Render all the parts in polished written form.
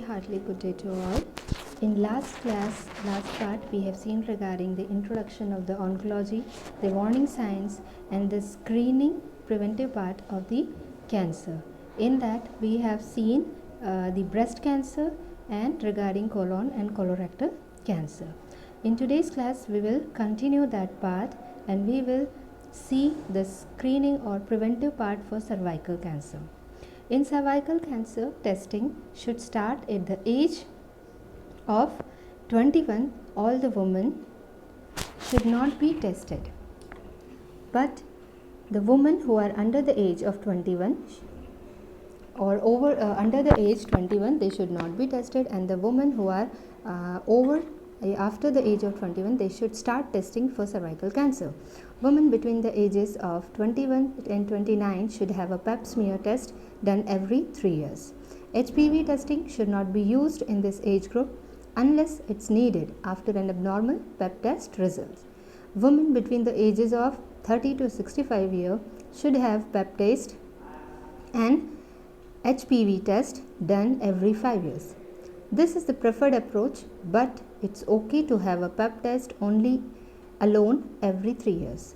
Heartily good day to all. In last part, we have seen regarding the introduction of the oncology, the warning signs, and the screening preventive part of the cancer. In that, we have seen the breast cancer and regarding colon and colorectal cancer. In today's class, we will continue that part and we will see the screening or preventive part for cervical cancer. In cervical cancer, testing should start at the age of 21. All the women should not be tested, but the women who are under the age of 21 or under the age 21, they should not be tested, and the women who are after the age of 21, they should start testing for cervical cancer. Women between the ages of 21 and 29 should have a pap smear test done every 3 years. HPV testing should not be used in this age group unless it's needed after an abnormal pap test result. Women between the ages of 30 to 65 years should have pap test and HPV test done every 5 years. This is the preferred approach, but it's okay to have a pap test only alone every 3 years.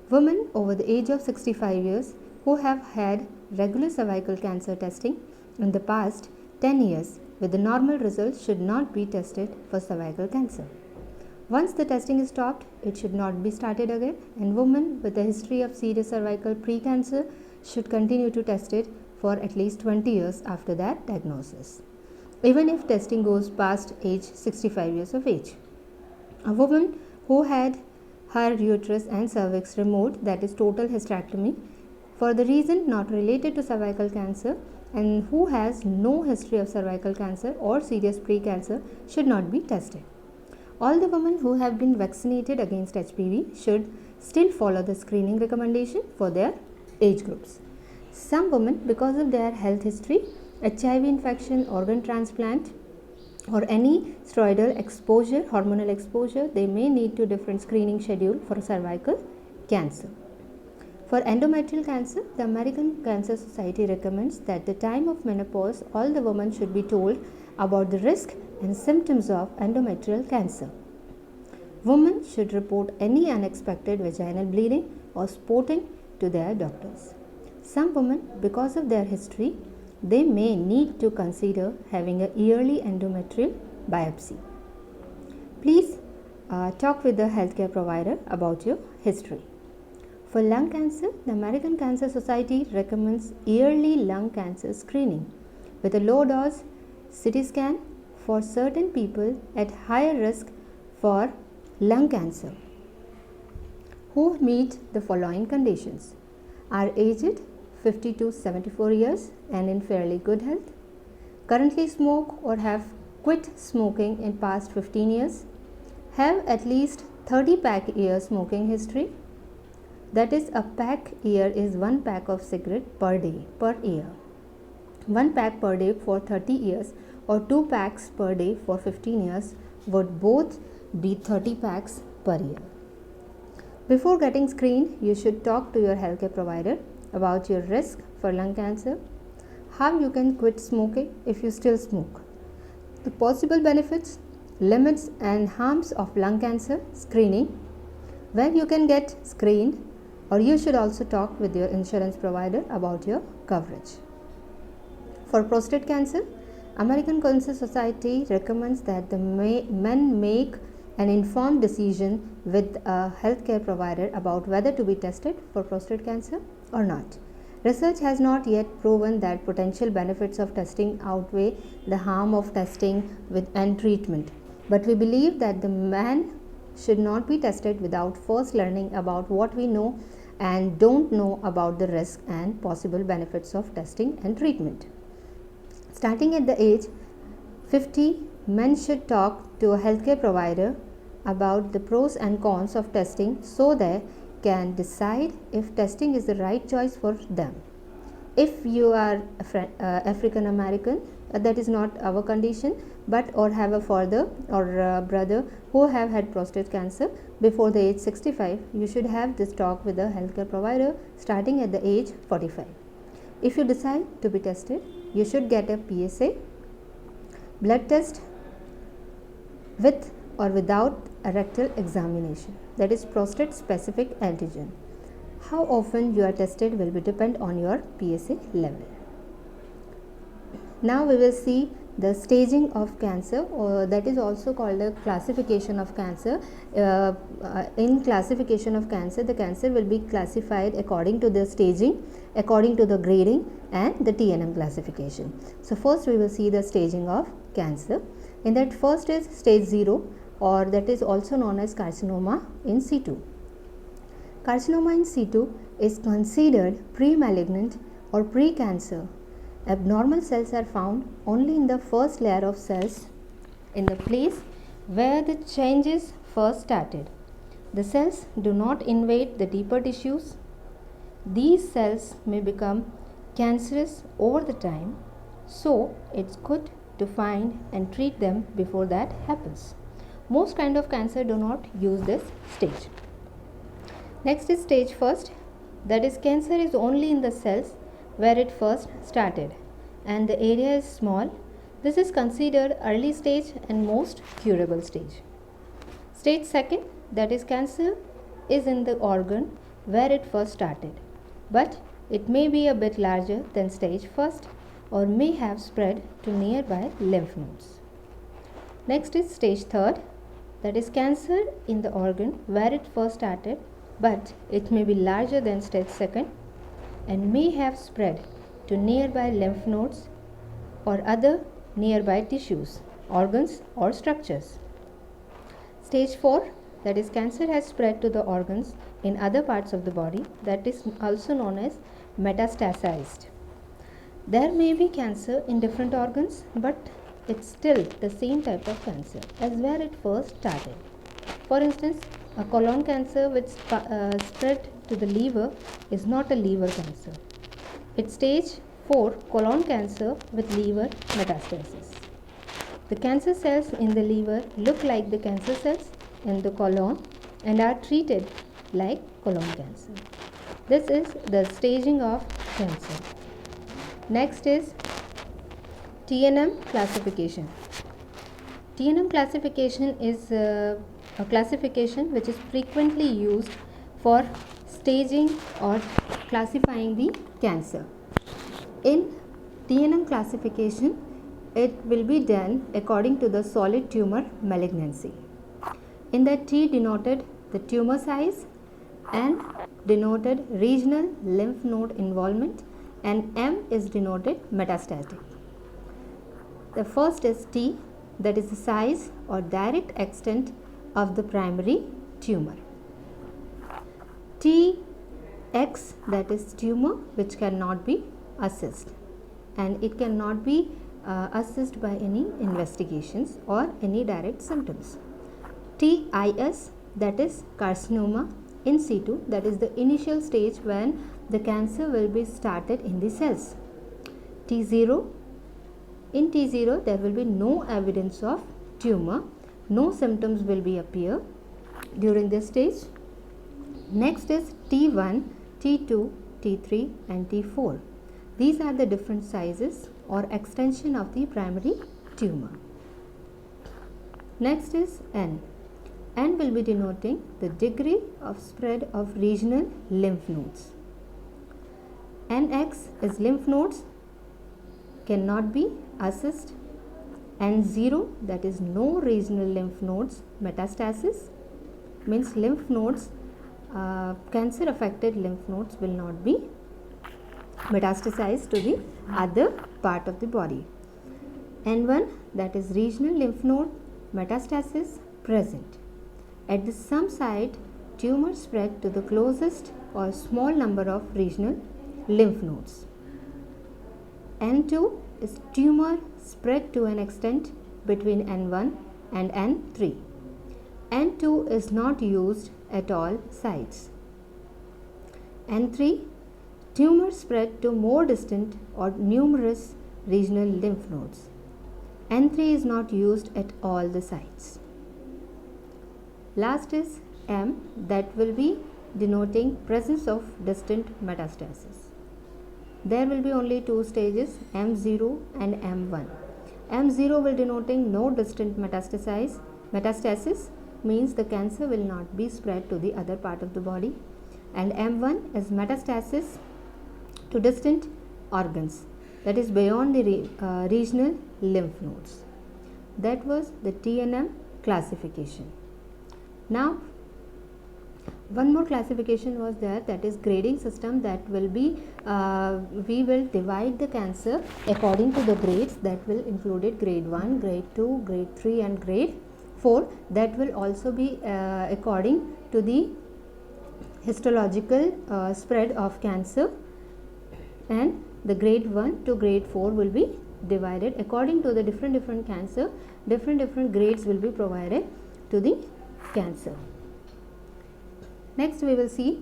Women over the age of 65 years who have had regular cervical cancer testing in the past 10 years with the normal results should not be tested for cervical cancer. Once the testing is stopped, it should not be started again, and women with a history of serious cervical precancer should continue to test it for at least 20 years after that diagnosis, even if testing goes past age 65 years of age. A woman who had her uterus and cervix removed, that is total hysterectomy, for the reason not related to cervical cancer and who has no history of cervical cancer or serious precancer should not be tested. All the women who have been vaccinated against HPV should still follow the screening recommendation for their age groups. Some women, because of their health history, HIV infection, organ transplant, or any steroidal exposure, hormonal exposure, they may need to different screening schedule for cervical cancer. For endometrial cancer, the American Cancer Society recommends that at the time of menopause, all the women should be told about the risk and symptoms of endometrial cancer. Women should report any unexpected vaginal bleeding or spotting to their doctors. Some women, because of their history, they may need to consider having a yearly endometrial biopsy. Please talk with the healthcare provider about your history. For lung cancer, the American Cancer Society recommends yearly lung cancer screening with a low dose CT scan for certain people at higher risk for lung cancer who meet the following conditions: are aged 50 to 74 years and in fairly good health, currently smoke or have quit smoking in past 15 years, have at least 30 pack year smoking history, that is a pack year is 1 pack of cigarette per day per year, 1 pack per day for 30 years or 2 packs per day for 15 years would both be 30 packs per year. Before getting screened, you should talk to your healthcare provider about your risk for lung cancer, how you can quit smoking if you still smoke, the possible benefits, limits and harms of lung cancer screening, where you can get screened, or you should also talk with your insurance provider about your coverage. For prostate cancer, American Cancer Society recommends that the men make an informed decision with a healthcare provider about whether to be tested for prostate cancer or not. Research has not yet proven that potential benefits of testing outweigh the harm of testing and treatment, but we believe that the man should not be tested without first learning about what we know and don't know about the risk and possible benefits of testing and treatment. Starting at the age 50, men should talk to a healthcare provider about the pros and cons of testing so they can decide if testing is the right choice for them. If you are African American, that is not our condition, but or have a father or a brother who have had prostate cancer before the age 65, you should have this talk with a healthcare provider starting at the age 45. If you decide to be tested, you should get a PSA Blood test with or without a rectal examination, that is prostate specific antigen. How often you are tested will be depend on your PSA level. Now we will see the staging of cancer, or that is also called a classification of cancer. In classification of cancer, the cancer will be classified according to the staging, according to the grading and the Tnm classification. So first we will see the staging of cancer. In that, first is stage 0, or that is also known as carcinoma in situ. Carcinoma in situ is considered pre-malignant or pre-cancer. Abnormal cells are found only in the first layer of cells in the place where the changes first started. The cells do not invade the deeper tissues. These cells may become cancerous over the time, so it's good to find and treat them before that happens. Most kind of cancer do not use this stage. Next is stage first, that is cancer is only in the cells where it first started and the area is small. This is considered early stage and most curable stage. Stage second, that is cancer is in the organ where it first started, but it may be a bit larger than stage first or may have spread to nearby lymph nodes. Next is stage third, that is cancer in the organ where it first started, but it may be larger than stage second and may have spread to nearby lymph nodes or other nearby tissues, organs or structures. Stage 4, that is cancer has spread to the organs in other parts of the body, that is also known as metastasized. There may be cancer in different organs, but it's still the same type of cancer as where it first started. For instance, a colon cancer which spread to the liver is not a liver cancer. It's stage 4 colon cancer with liver metastasis. The cancer cells in the liver look like the cancer cells in the colon and are treated like colon cancer. This is the staging of cancer. Next is Tnm classification. Tnm classification is a classification which is frequently used for staging or classifying the cancer. In Tnm classification, it will be done according to the solid tumor malignancy. In that, T denoted the tumor size, N denoted regional lymph node involvement, and M is denoted metastatic. The first is T, that is the size or direct extent of the primary tumor. Tx, that is tumor which cannot be assessed, and it cannot be assessed by any investigations or any direct symptoms. Tis, that is carcinoma in situ, that is the initial stage when the cancer will be started in the cells. T0, in T0 there will be no evidence of tumor, no symptoms will be appear during this stage. Next is T1, T2, T3 and T4. These are the different sizes or extension of the primary tumor. Next is N. N will be denoting the degree of spread of regional lymph nodes. Nx is lymph nodes cannot be assessed. N0, that is no regional lymph nodes metastasis, means lymph nodes, cancer affected lymph nodes will not be metastasized to the other part of the body. N1, that is regional lymph node metastasis present. At the some site, tumor spread to the closest or small number of regional lymph nodes. N2 is tumor spread to an extent between N1 and N3. N2 is not used at all sites. N3, tumor spread to more distant or numerous regional lymph nodes. N3 is not used at all the sites. Last is M, that will be denoting presence of distant metastasis. There will be only two stages, M0 and M1. M0 will denoting no distant metastasis, means the cancer will not be spread to the other part of the body. And M1 is metastasis to distant organs, that is beyond the regional lymph nodes. That was the Tnm classification. Now one more classification was there, that is grading system, that will be we will divide the cancer according to the grades, that will include grade 1, grade 2, grade 3 and grade 4. That will also be according to the histological spread of cancer, and the grade 1 to grade 4 will be divided according to the different cancer. Different grades will be provided to the cancer. Next we will see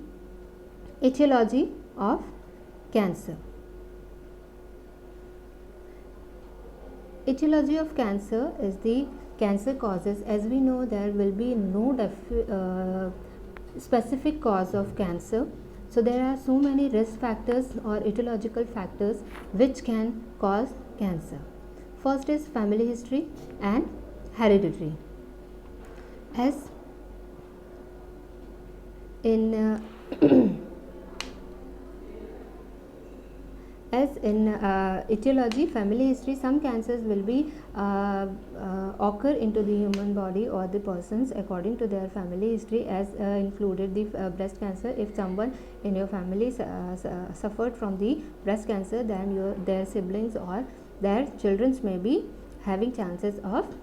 etiology of cancer. Etiology of cancer is the cancer causes. As we know, there will be no specific cause of cancer. So there are so many risk factors or etiological factors which can cause cancer. First is family history and hereditary. As in etiology, family history, some cancers will be occur into the human body or the persons according to their family history, as included the breast cancer. If someone in your family suffered from the breast cancer, then their siblings or their children may be having chances of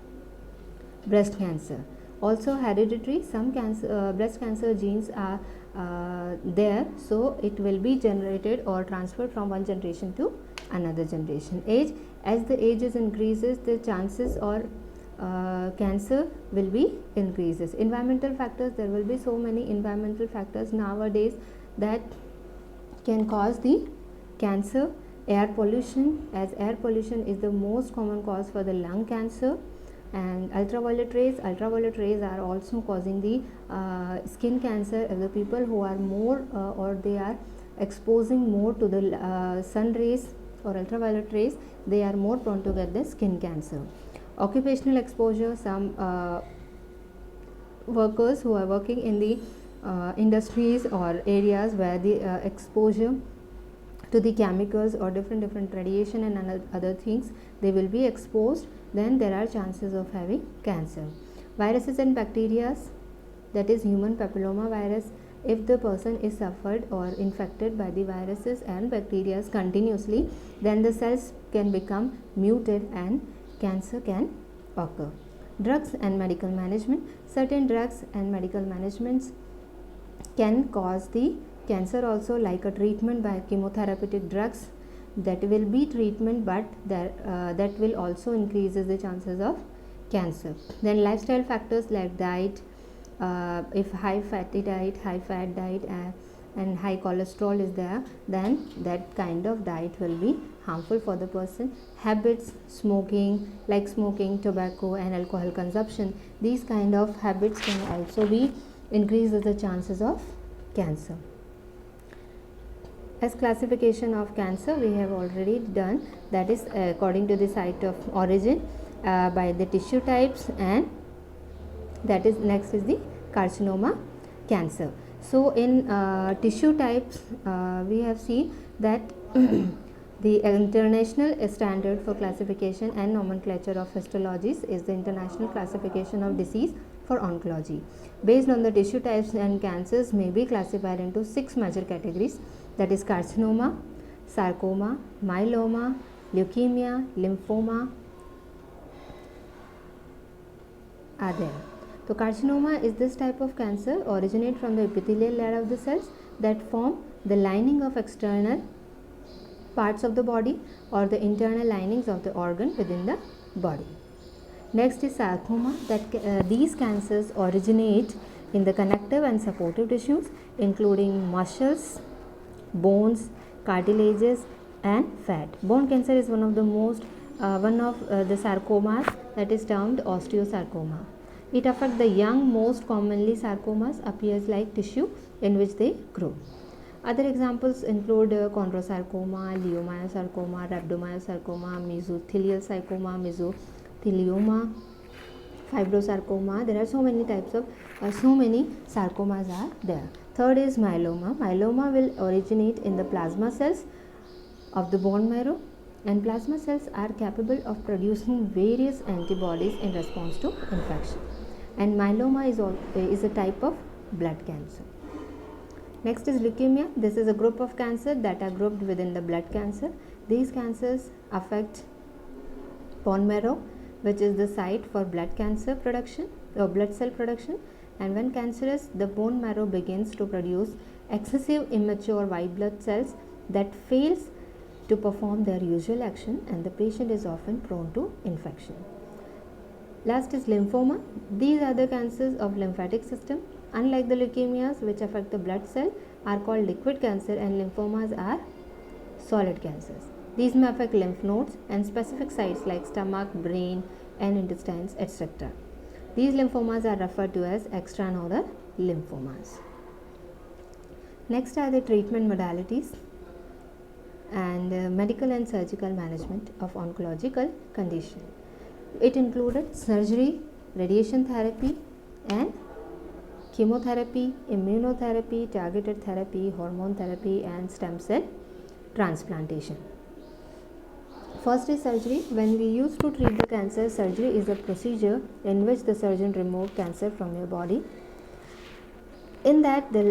breast cancer. Also hereditary, some breast cancer genes are there, so it will be generated or transferred from one generation to another generation. Age, as the ages increases, the chances or cancer will be increases. Environmental factors, there will be so many environmental factors nowadays that can cause the cancer. Air pollution, as air pollution is the most common cause for the lung cancer. And ultraviolet rays are also causing the skin cancer. If the people who are more or they are exposing more to the sun rays or ultraviolet rays, they are more prone to get the skin cancer. Occupational exposure, some workers who are working in the industries or areas where the exposure to the chemicals or different radiation and other things, they will be exposed, then there are chances of having cancer. Viruses and bacteria, that is human papilloma virus. If the person is suffered or infected by the viruses and bacteria continuously, then the cells can become muted and cancer can occur. Drugs and medical management, certain drugs and medical managements can cause the cancer also, like a treatment by chemotherapeutic drugs, that will be treatment, but that will also increases the chances of cancer. Then lifestyle factors like diet, if high fatty diet, high fat diet and high cholesterol is there, then that kind of diet will be harmful for the person. Habits, smoking, like smoking, tobacco and alcohol consumption, these kind of habits can also be increases the chances of cancer. As classification of cancer, we have already done, that is according to the site of origin, by the tissue types, and that is next is the carcinoma cancer. So in tissue types, we have seen that the international standard for classification and nomenclature of histologies is the International Classification of Disease for Oncology. Based on the tissue types, and cancers may be classified into 6 major categories, that is carcinoma, sarcoma, myeloma, leukemia, lymphoma are there. So carcinoma is this type of cancer originate from the epithelial layer of the cells that form the lining of external parts of the body or the internal linings of the organ within the body. Next is sarcoma, that these cancers originate in the connective and supportive tissues, including muscles, bones, cartilages and fat. Bone cancer is one of the the sarcomas, that is termed osteosarcoma. It affects the young. Most commonly sarcomas appears like tissue in which they grow. Other examples include chondrosarcoma, leiomyosarcoma, rhabdomyosarcoma, mesothelial sarcoma, mesothelioma, fibrosarcoma. There are so many types of so many sarcomas are there. Third is myeloma. Myeloma will originate in the plasma cells of the bone marrow, and plasma cells are capable of producing various antibodies in response to infection. And myeloma is a type of blood cancer. Next is leukemia. This is a group of cancer that are grouped within the blood cancer. These cancers affect bone marrow, which is the site for blood cancer production or blood cell production. And when cancerous, the bone marrow begins to produce excessive immature white blood cells that fails to perform their usual action, and the patient is often prone to infection. Last is lymphoma. These are the cancers of lymphatic system. Unlike the leukemias, which affect the blood cell, are called liquid cancer, and lymphomas are solid cancers. These may affect lymph nodes and specific sites like stomach, brain, and intestines, etc. These lymphomas are referred to as extranodular lymphomas. Next are the treatment modalities and medical and surgical management of oncological condition. It included surgery, radiation therapy, and chemotherapy, immunotherapy, targeted therapy, hormone therapy, and stem cell transplantation. First is surgery. When we used to treat the cancer, surgery is a procedure in which the surgeon removes cancer from your body. In that, they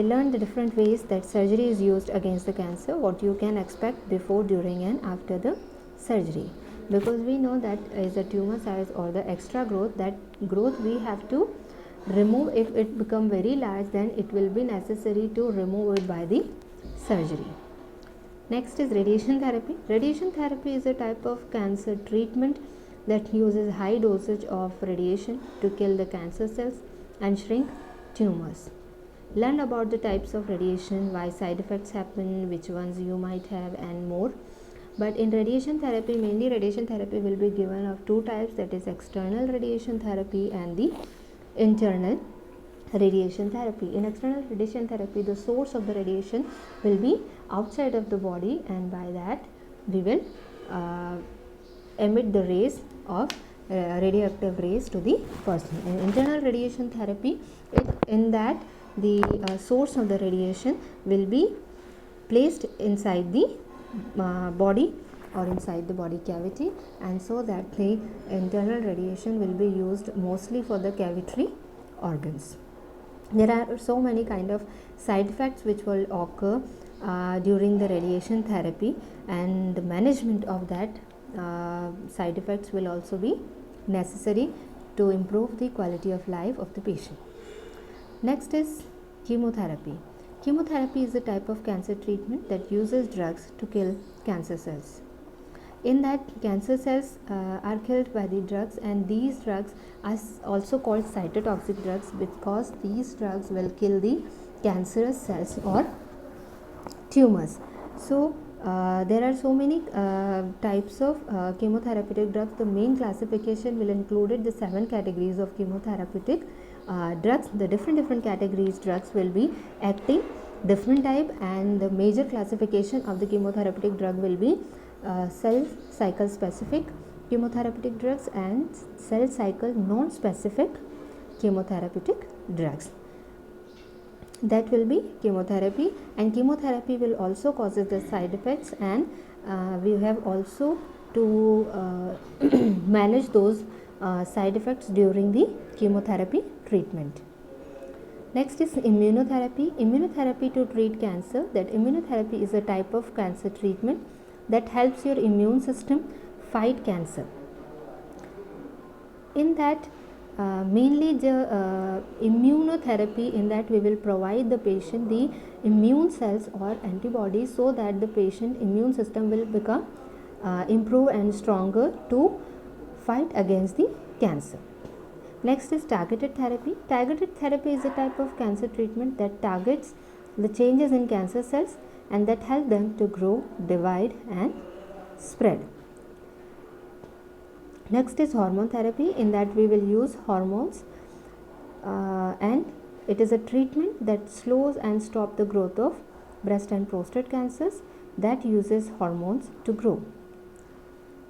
learned the different ways that surgery is used against the cancer, what you can expect before, during, and after the surgery. Because we know that is the tumor size or the extra growth, that growth we have to remove. If it become very large, then it will be necessary to remove it by the surgery. Next is radiation therapy. Radiation therapy is a type of cancer treatment that uses high dosage of radiation to kill the cancer cells and shrink tumors. Learn about the types of radiation, why side effects happen, which ones you might have, and more. But in radiation therapy, mainly radiation therapy will be given of two types, that is external radiation therapy and the internal radiation therapy. In external radiation therapy, the source of the radiation will be outside of the body, and by that we will emit the rays of radioactive rays to the person. In internal radiation therapy, in that the source of the radiation will be placed inside the body or inside the body cavity, and so that the internal radiation will be used mostly for the cavitary organs. There are so many kind of side effects which will occur during the radiation therapy, and the management of that side effects will also be necessary to improve the quality of life of the patient. Next is chemotherapy. Chemotherapy is a type of cancer treatment that uses drugs to kill cancer cells. In that, cancer cells are killed by the drugs, and these drugs are also called cytotoxic drugs because these drugs will kill the cancerous cells or tumors. So there are so many types of chemotherapeutic drugs. The main classification will include the 7 categories of chemotherapeutic drugs. The different categories drugs will be acting different type, and the major classification of the chemotherapeutic drug will be cell cycle specific chemotherapeutic drugs and cell cycle non-specific chemotherapeutic drugs. That will be chemotherapy, and chemotherapy will also causes the side effects, and we have also to manage those side effects during the chemotherapy treatment. Next is immunotherapy. Immunotherapy to treat cancer. That immunotherapy is a type of cancer treatment that helps your immune system fight cancer. In that, mainly the immunotherapy, in that we will provide the patient the immune cells or antibodies so that the patient immune system will become improve and stronger to fight against the cancer. Next is targeted therapy. Targeted therapy is a type of cancer treatment that targets the changes in cancer cells and that help them to grow, divide, and spread. Next is hormone therapy. In that we will use hormones and it is a treatment that slows and stops the growth of breast and prostate cancers that uses hormones to grow.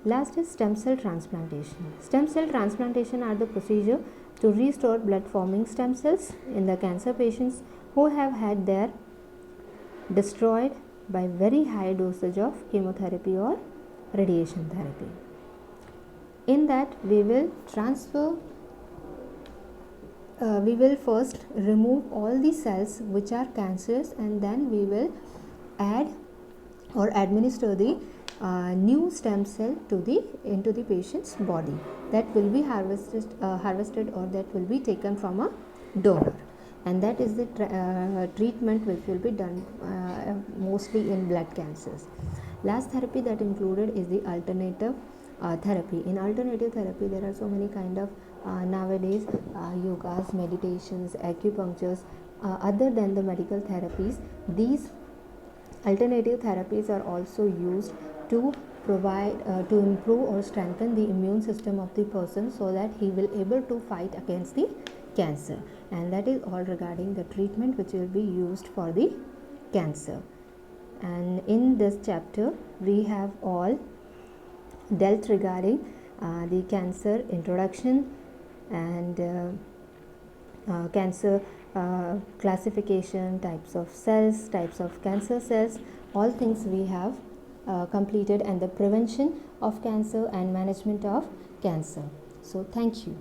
Last is stem cell transplantation. Stem cell transplantation are the procedure to restore blood forming stem cells in the cancer patients who have had their destroyed by very high dosage of chemotherapy or radiation therapy. In that we will first remove all the cells which are cancerous, and then we will add or administer the new stem cell into the patient's body that will be harvested or that will be taken from a donor, and that is the treatment which will be done mostly in blood cancers. Last therapy that included is the alternative therapy. In alternative therapy there are so many kind of nowadays yogas, meditations, acupunctures. Other than the medical therapies, these alternative therapies are also used to provide to improve or strengthen the immune system of the person so that he will able to fight against the cancer, and that is all regarding the treatment which will be used for the cancer. And in this chapter we have all dealt regarding the cancer introduction and cancer classification, types of cells, types of cancer cells, all things we have completed, and the prevention of cancer and management of cancer. So thank you.